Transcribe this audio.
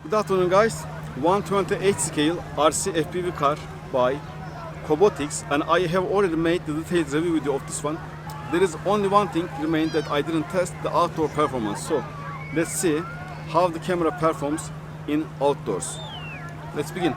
Good afternoon, guys. 128 scale RC FPV car by Kobotix, and I have already made the detailed review video of this one. There is only one thing remained that I didn't test: the outdoor performance. So let's see how the camera performs in outdoors. Let's begin.